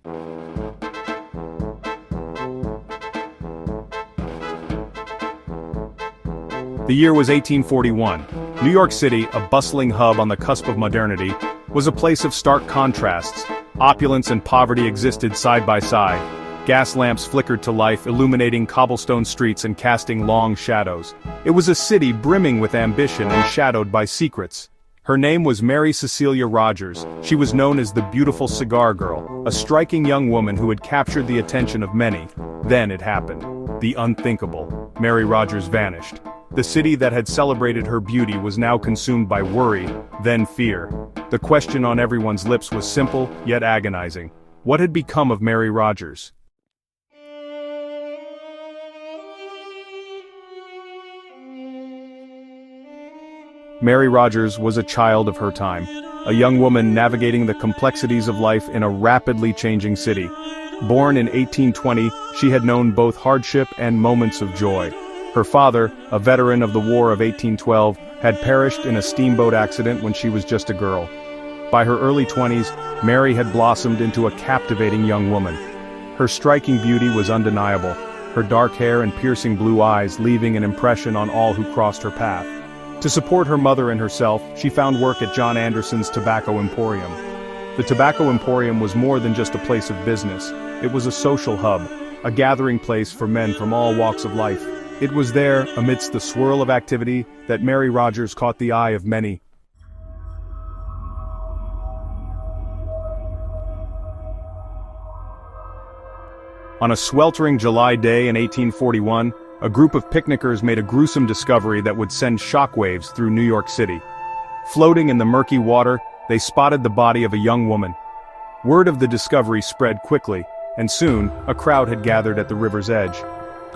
The year was 1841. New York City, a bustling hub on the cusp of modernity, was a place of stark contrasts. Opulence and poverty existed side by side. Gas lamps flickered to life, illuminating cobblestone streets and casting long shadows. It was a city brimming with ambition and shadowed by secrets. Her name was Mary Cecilia Rogers. She was known as the Beautiful Cigar Girl, a striking young woman who had captured the attention of many. Then it happened. The unthinkable. Mary Rogers vanished. The city that had celebrated her beauty was now consumed by worry, then fear. The question on everyone's lips was simple, yet agonizing. What had become of Mary Rogers? Mary Rogers was a child of her time, a young woman navigating the complexities of life in a rapidly changing city. Born in 1820, she had known both hardship and moments of joy. Her father, a veteran of the War of 1812, had perished in a steamboat accident when she was just a girl. By her early 20s, Mary had blossomed into a captivating young woman. Her striking beauty was undeniable, her dark hair and piercing blue eyes leaving an impression on all who crossed her path. To support her mother and herself, she found work at John Anderson's Tobacco Emporium. The Tobacco Emporium was more than just a place of business. It was a social hub, a gathering place for men from all walks of life. It was there, amidst the swirl of activity, that Mary Rogers caught the eye of many. On a sweltering July day in 1841, a group of picnickers made a gruesome discovery that would send shockwaves through New York City. Floating in the murky water, they spotted the body of a young woman. Word of the discovery spread quickly, and soon, a crowd had gathered at the river's edge.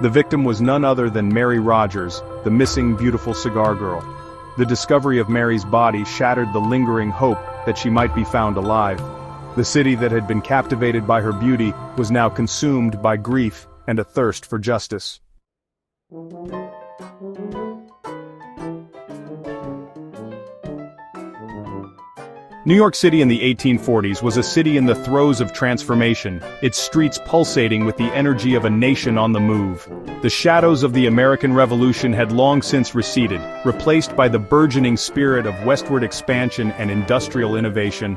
The victim was none other than Mary Rogers, the missing Beautiful Cigar Girl. The discovery of Mary's body shattered the lingering hope that she might be found alive. The city that had been captivated by her beauty was now consumed by grief and a thirst for justice. New York City in the 1840s was a city in the throes of transformation, its streets pulsating with the energy of a nation on the move. The shadows of the American Revolution had long since receded, replaced by the burgeoning spirit of westward expansion and industrial innovation.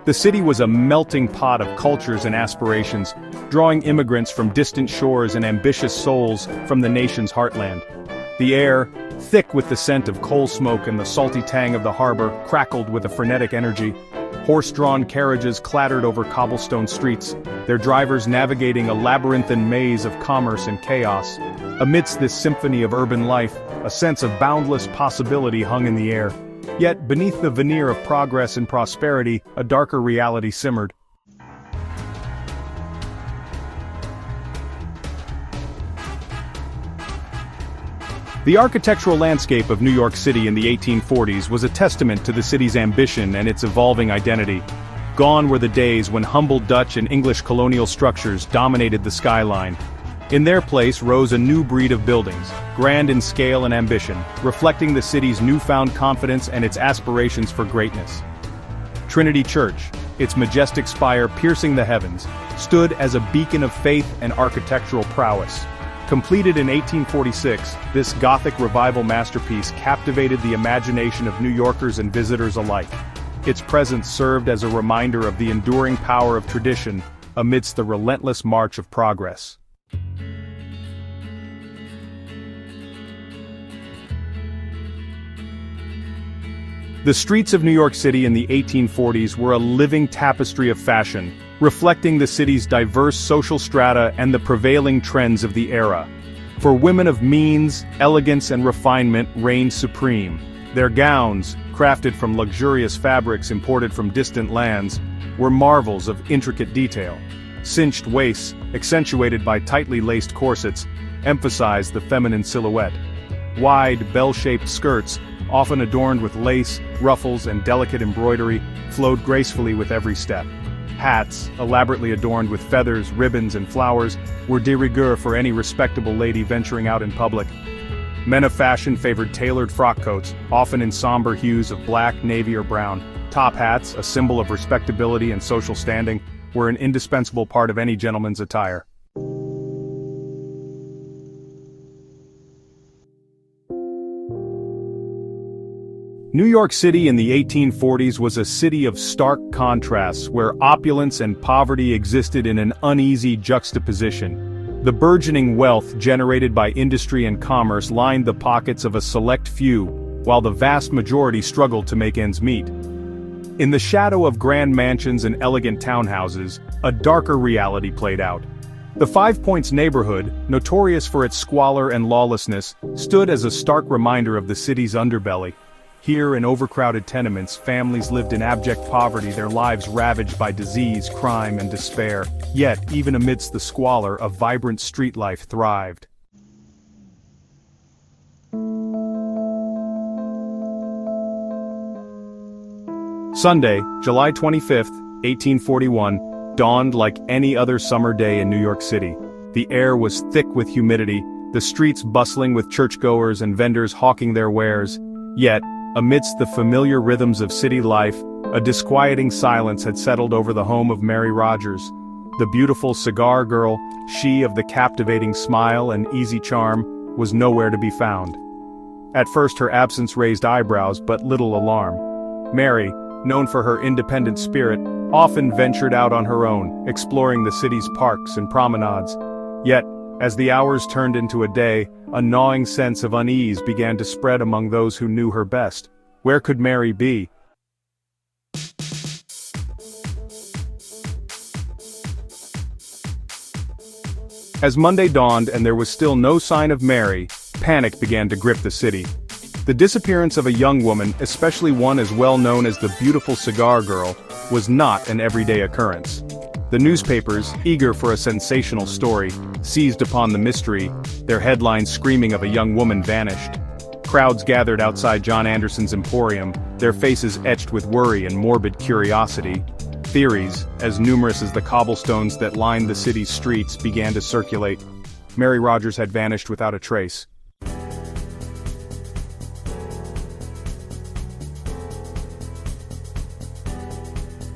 The city was a melting pot of cultures and aspirations, drawing immigrants from distant shores and ambitious souls from the nation's heartland. The air, thick with the scent of coal smoke and the salty tang of the harbor, crackled with a frenetic energy. Horse-drawn carriages clattered over cobblestone streets, their drivers navigating a labyrinthine maze of commerce and chaos. Amidst this symphony of urban life, a sense of boundless possibility hung in the air. Yet, beneath the veneer of progress and prosperity, a darker reality simmered. The architectural landscape of New York City in the 1840s was a testament to the city's ambition and its evolving identity. Gone were the days when humble Dutch and English colonial structures dominated the skyline. In their place rose a new breed of buildings, grand in scale and ambition, reflecting the city's newfound confidence and its aspirations for greatness. Trinity Church, its majestic spire piercing the heavens, stood as a beacon of faith and architectural prowess. Completed in 1846, this Gothic revival masterpiece captivated the imagination of New Yorkers and visitors alike. Its presence served as a reminder of the enduring power of tradition amidst the relentless march of progress. The streets of New York City in the 1840s were a living tapestry of fashion, reflecting the city's diverse social strata and the prevailing trends of the era. For women of means, elegance and refinement reigned supreme. Their gowns, crafted from luxurious fabrics imported from distant lands, were marvels of intricate detail. Cinched waists, accentuated by tightly laced corsets, emphasized the feminine silhouette. Wide, bell-shaped skirts, often adorned with lace, ruffles, and delicate embroidery, flowed gracefully with every step. Hats, elaborately adorned with feathers, ribbons, and flowers, were de rigueur for any respectable lady venturing out in public. Men of fashion favored tailored frock coats, often in somber hues of black, navy, or brown. Top hats, a symbol of respectability and social standing, were an indispensable part of any gentleman's attire. New York City in the 1840s was a city of stark contrasts where opulence and poverty existed in an uneasy juxtaposition. The burgeoning wealth generated by industry and commerce lined the pockets of a select few, while the vast majority struggled to make ends meet. In the shadow of grand mansions and elegant townhouses, a darker reality played out. The Five Points neighborhood, notorious for its squalor and lawlessness, stood as a stark reminder of the city's underbelly. Here in overcrowded tenements, families lived in abject poverty, their lives ravaged by disease, crime, and despair. Yet, even amidst the squalor, a vibrant street life thrived. Sunday, July 25, 1841, dawned like any other summer day in New York City. The air was thick with humidity, the streets bustling with churchgoers and vendors hawking their wares. Yet, amidst the familiar rhythms of city life, a disquieting silence had settled over the home of Mary Rogers. The beautiful cigar girl, she of the captivating smile and easy charm, was nowhere to be found. At first her absence raised eyebrows but little alarm. Mary, known for her independent spirit, often ventured out on her own, exploring the city's parks and promenades. Yet, as the hours turned into a day, a gnawing sense of unease began to spread among those who knew her best. Where could Mary be? As Monday dawned and there was still no sign of Mary, panic began to grip the city. The disappearance of a young woman, especially one as well known as the beautiful cigar girl, was not an everyday occurrence. The newspapers, eager for a sensational story, seized upon the mystery, their headlines screaming of a young woman vanished. Crowds gathered outside John Anderson's Emporium, their faces etched with worry and morbid curiosity. Theories, as numerous as the cobblestones that lined the city's streets, began to circulate. Mary Rogers had vanished without a trace.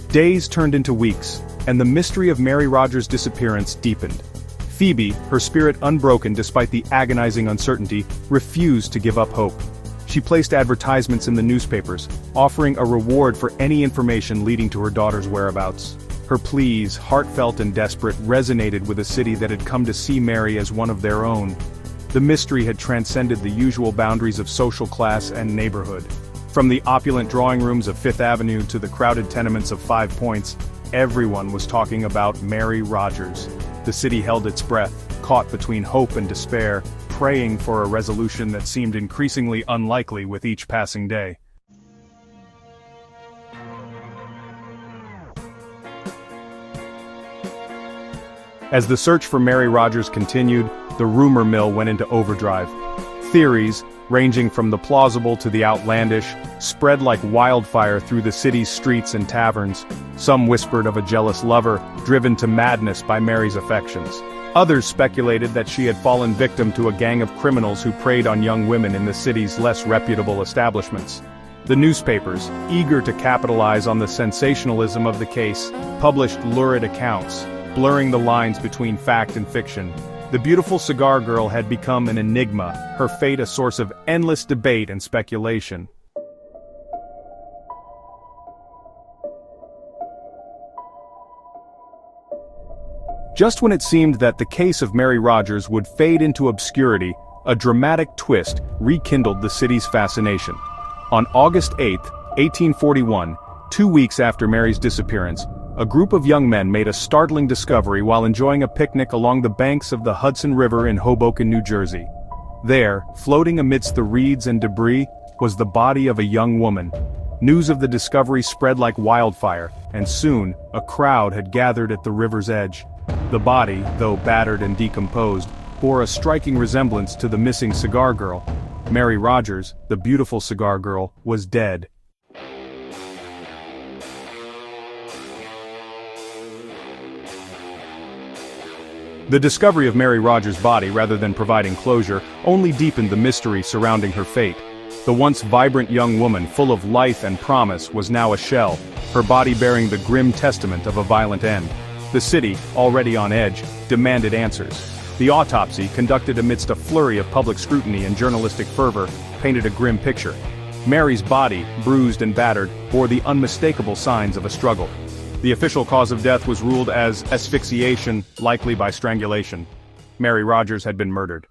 Days turned into weeks, and the mystery of Mary Rogers' disappearance deepened. Phoebe, her spirit unbroken despite the agonizing uncertainty, refused to give up hope. She placed advertisements in the newspapers, offering a reward for any information leading to her daughter's whereabouts. Her pleas, heartfelt and desperate, resonated with a city that had come to see Mary as one of their own. The mystery had transcended the usual boundaries of social class and neighborhood. From the opulent drawing rooms of Fifth Avenue to the crowded tenements of Five Points, everyone was talking about Mary Rogers. The city held its breath, caught between hope and despair, praying for a resolution that seemed increasingly unlikely with each passing day. As the search for Mary Rogers continued, the rumor mill went into overdrive. Theories, ranging from the plausible to the outlandish, spread like wildfire through the city's streets and taverns. Some whispered of a jealous lover, driven to madness by Mary's affections. Others speculated that she had fallen victim to a gang of criminals who preyed on young women in the city's less reputable establishments. The newspapers, eager to capitalize on the sensationalism of the case, published lurid accounts, blurring the lines between fact and fiction. The beautiful cigar girl had become an enigma, her fate a source of endless debate and speculation. Just when it seemed that the case of Mary Rogers would fade into obscurity, a dramatic twist rekindled the city's fascination. On August 8, 1841, 2 weeks after Mary's disappearance, a group of young men made a startling discovery while enjoying a picnic along the banks of the Hudson River in Hoboken, New Jersey. There, floating amidst the reeds and debris, was the body of a young woman. News of the discovery spread like wildfire, and soon, a crowd had gathered at the river's edge. The body, though battered and decomposed, bore a striking resemblance to the missing cigar girl. Mary Rogers, the beautiful cigar girl, was dead. The discovery of Mary Rogers' body, rather than providing closure, only deepened the mystery surrounding her fate. The once vibrant young woman, full of life and promise, was now a shell, her body bearing the grim testament of a violent end. The city, already on edge, demanded answers. The autopsy, conducted amidst a flurry of public scrutiny and journalistic fervor, painted a grim picture. Mary's body, bruised and battered, bore the unmistakable signs of a struggle. The official cause of death was ruled as asphyxiation, likely by strangulation. Mary Rogers had been murdered.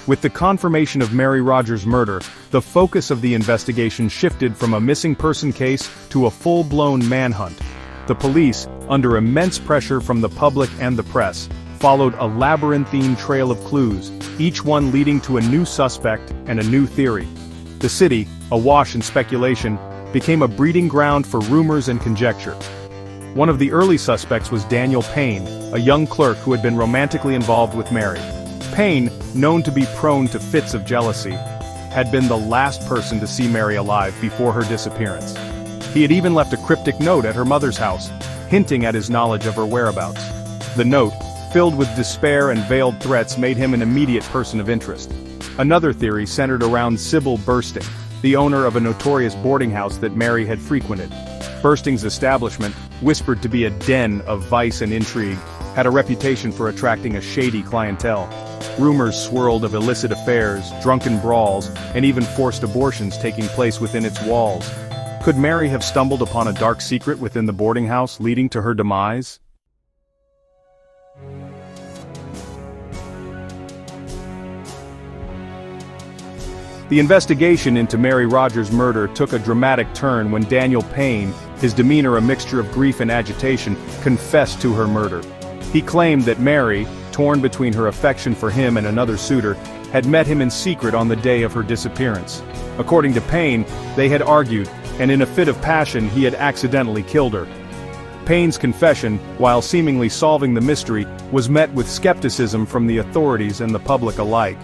With the confirmation of Mary Rogers' murder, the focus of the investigation shifted from a missing person case to a full-blown manhunt. The police, under immense pressure from the public and the press, followed a labyrinthine trail of clues, each one leading to a new suspect and a new theory. The city, awash in speculation, became a breeding ground for rumors and conjecture. One of the early suspects was Daniel Payne, a young clerk who had been romantically involved with Mary. Payne, known to be prone to fits of jealousy, had been the last person to see Mary alive before her disappearance. He had even left a cryptic note at her mother's house, hinting at his knowledge of her whereabouts. The note, filled with despair and veiled threats, made him an immediate person of interest. Another theory centered around Sybil Bursting, the owner of a notorious boarding house that Mary had frequented. Bursting's establishment, whispered to be a den of vice and intrigue, had a reputation for attracting a shady clientele. Rumors swirled of illicit affairs, drunken brawls, and even forced abortions taking place within its walls. Could Mary have stumbled upon a dark secret within the boarding house leading to her demise? The investigation into Mary Rogers' murder took a dramatic turn when Daniel Payne, his demeanor a mixture of grief and agitation, confessed to her murder. He claimed that Mary, torn between her affection for him and another suitor, had met him in secret on the day of her disappearance. According to Payne, they had argued, and in a fit of passion he had accidentally killed her. Payne's confession, while seemingly solving the mystery, was met with skepticism from the authorities and the public alike.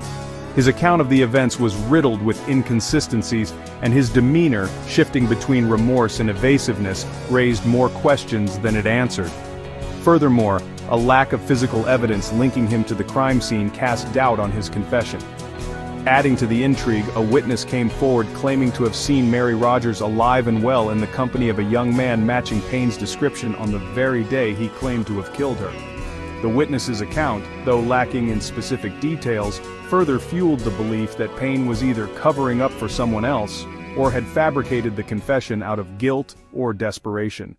His account of the events was riddled with inconsistencies, and his demeanor, shifting between remorse and evasiveness, raised more questions than it answered. Furthermore, a lack of physical evidence linking him to the crime scene cast doubt on his confession. Adding to the intrigue, a witness came forward claiming to have seen Mary Rogers alive and well in the company of a young man matching Payne's description on the very day he claimed to have killed her. The witness's account, though lacking in specific details, further fueled the belief that Payne was either covering up for someone else, or had fabricated the confession out of guilt or desperation.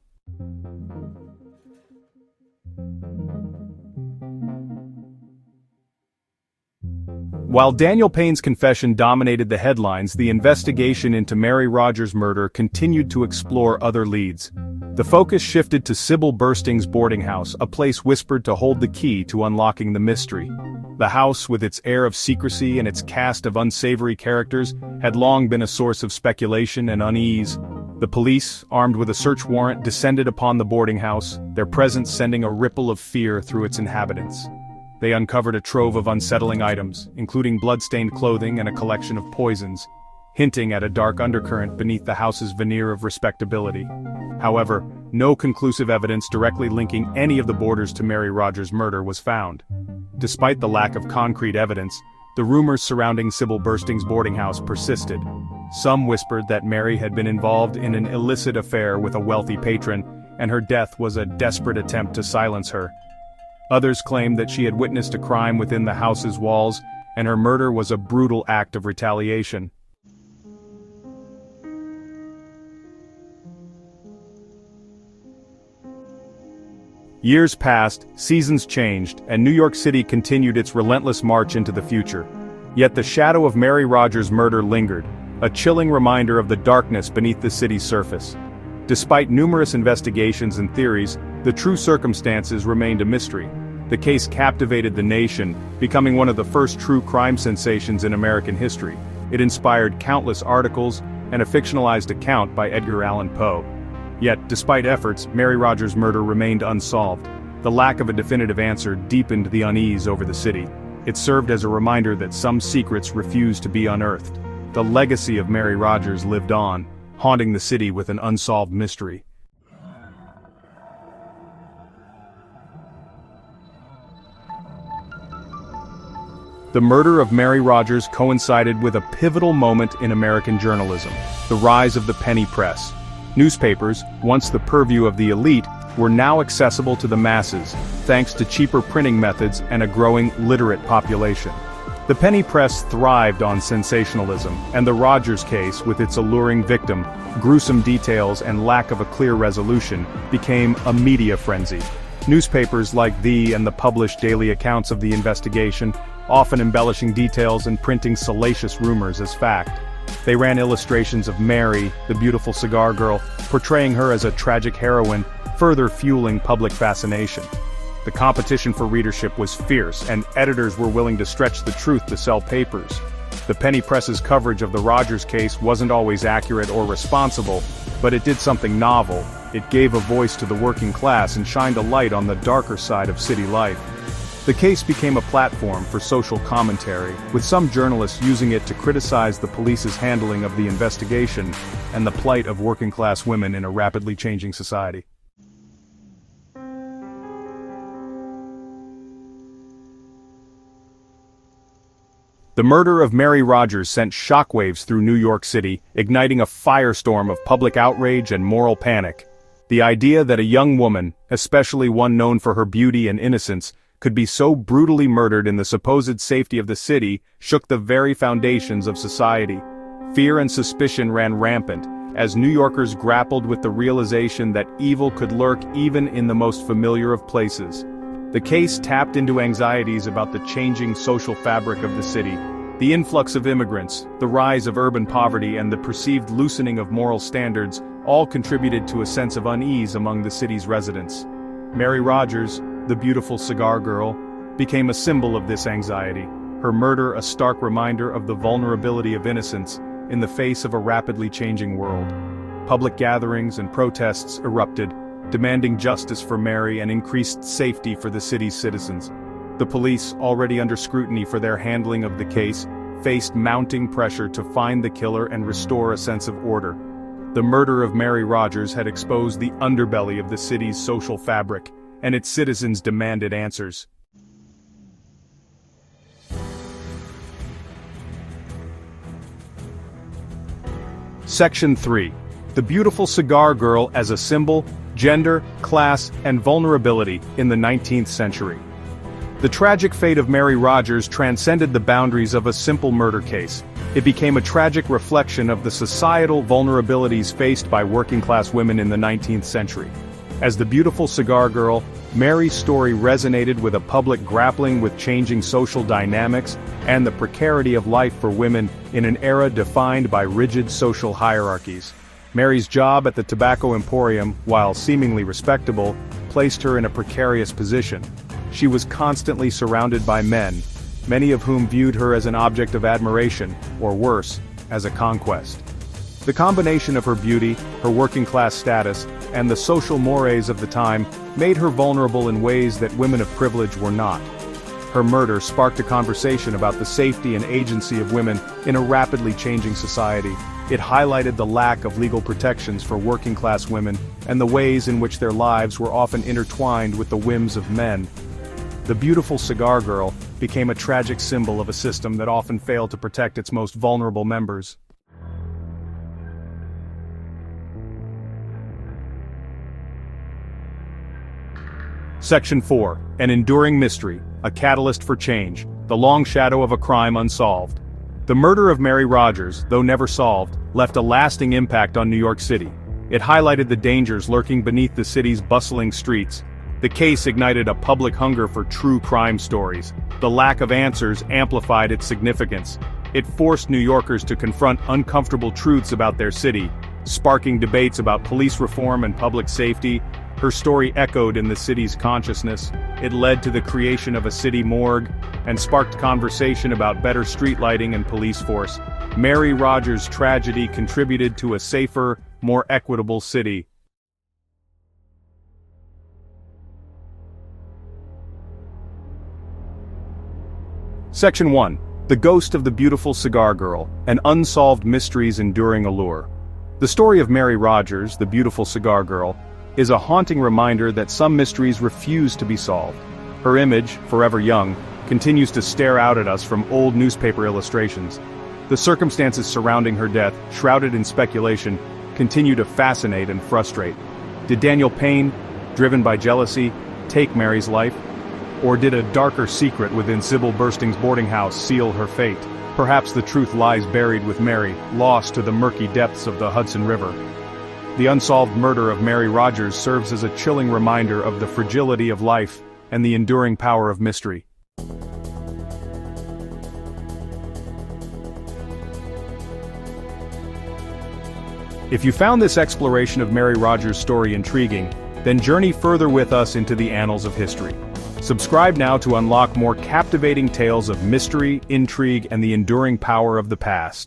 While Daniel Payne's confession dominated the headlines, the investigation into Mary Rogers' murder continued to explore other leads. The focus shifted to Sybil Bursting's boarding house, a place whispered to hold the key to unlocking the mystery. The house, with its air of secrecy and its cast of unsavory characters, had long been a source of speculation and unease. The police, armed with a search warrant, descended upon the boarding house, their presence sending a ripple of fear through its inhabitants. They uncovered a trove of unsettling items, including blood-stained clothing and a collection of poisons, hinting at a dark undercurrent beneath the house's veneer of respectability. However, no conclusive evidence directly linking any of the boarders to Mary Rogers' murder was found. Despite the lack of concrete evidence, the rumors surrounding Sybil Bursting's boarding house persisted. Some whispered that Mary had been involved in an illicit affair with a wealthy patron, and her death was a desperate attempt to silence her. Others claimed that she had witnessed a crime within the house's walls, and her murder was a brutal act of retaliation. Years passed, seasons changed, and New York City continued its relentless march into the future. Yet the shadow of Mary Rogers' murder lingered, a chilling reminder of the darkness beneath the city's surface. Despite numerous investigations and theories, the true circumstances remained a mystery. The case captivated the nation, becoming one of the first true crime sensations in American history. It inspired countless articles and a fictionalized account by Edgar Allan Poe. Yet, despite efforts, Mary Rogers' murder remained unsolved. The lack of a definitive answer deepened the unease over the city. It served as a reminder that some secrets refused to be unearthed. The legacy of Mary Rogers lived on, haunting the city with an unsolved mystery. The murder of Mary Rogers coincided with a pivotal moment in American journalism, the rise of the penny press. Newspapers, once the purview of the elite, were now accessible to the masses, thanks to cheaper printing methods and a growing literate population. The penny press thrived on sensationalism, and the Rogers case, with its alluring victim, gruesome details and lack of a clear resolution, became a media frenzy. Newspapers like and the published daily accounts of the investigation, often embellishing details and printing salacious rumors as fact. They ran illustrations of Mary, the beautiful cigar girl, portraying her as a tragic heroine, further fueling public fascination. The competition for readership was fierce, and editors were willing to stretch the truth to sell papers. The penny press's coverage of the Rogers case wasn't always accurate or responsible, but it did something novel. It gave a voice to the working class and shined a light on the darker side of city life. The case became a platform for social commentary, with some journalists using it to criticize the police's handling of the investigation and the plight of working-class women in a rapidly changing society. The murder of Mary Rogers sent shockwaves through New York City, igniting a firestorm of public outrage and moral panic. The idea that a young woman, especially one known for her beauty and innocence, could be so brutally murdered in the supposed safety of the city shook the very foundations of society. Fear and suspicion ran rampant, as New Yorkers grappled with the realization that evil could lurk even in the most familiar of places. The case tapped into anxieties about the changing social fabric of the city. The influx of immigrants, the rise of urban poverty, and the perceived loosening of moral standards all contributed to a sense of unease among the city's residents. Mary Rogers, the beautiful cigar girl, became a symbol of this anxiety, her murder a stark reminder of the vulnerability of innocence in the face of a rapidly changing world. Public gatherings and protests erupted, demanding justice for Mary and increased safety for the city's citizens. The police, already under scrutiny for their handling of the case, faced mounting pressure to find the killer and restore a sense of order. The murder of Mary Rogers had exposed the underbelly of the city's social fabric, and its citizens demanded answers. Section 3. The beautiful cigar girl as a symbol, gender, class, and vulnerability in the 19th century. The tragic fate of Mary Rogers transcended the boundaries of a simple murder case. It became a tragic reflection of the societal vulnerabilities faced by working-class women in the 19th century. As the beautiful cigar girl, Mary's story resonated with a public grappling with changing social dynamics and the precarity of life for women in an era defined by rigid social hierarchies. Mary's job at the Tobacco Emporium, while seemingly respectable, placed her in a precarious position. She was constantly surrounded by men, many of whom viewed her as an object of admiration, or worse, as a conquest. The combination of her beauty, her working-class status, and the social mores of the time made her vulnerable in ways that women of privilege were not. Her murder sparked a conversation about the safety and agency of women in a rapidly changing society. It highlighted the lack of legal protections for working-class women and the ways in which their lives were often intertwined with the whims of men. The beautiful cigar girl became a tragic symbol of a system that often failed to protect its most vulnerable members. Section 4. An enduring mystery, a catalyst for change, the long shadow of a crime unsolved. The murder of Mary Rogers, though never solved, left a lasting impact on New York City. It highlighted the dangers lurking beneath the city's bustling streets. The case ignited a public hunger for true crime stories. The lack of answers amplified its significance. It forced New Yorkers to confront uncomfortable truths about their city, sparking debates about police reform and public safety. Her story echoed in the city's consciousness. It led to the creation of a city morgue and sparked conversation about better street lighting and police force. Mary Rogers' tragedy contributed to a safer, more equitable city. Section 1. The Ghost of the Beautiful Cigar Girl, an Unsolved Mystery's Enduring Allure. The story of Mary Rogers, the beautiful cigar girl, is a haunting reminder that some mysteries refuse to be solved. Her image, forever young, continues to stare out at us from old newspaper illustrations. The circumstances surrounding her death, shrouded in speculation, continue to fascinate and frustrate. Did Daniel Payne, driven by jealousy, take Mary's life? Or did a darker secret within Sybil Bursting's boarding house seal her fate? Perhaps the truth lies buried with Mary, lost to the murky depths of the Hudson River. The unsolved murder of Mary Rogers serves as a chilling reminder of the fragility of life and the enduring power of mystery. If you found this exploration of Mary Rogers' story intriguing, then journey further with us into the annals of history. Subscribe now to unlock more captivating tales of mystery, intrigue, and the enduring power of the past.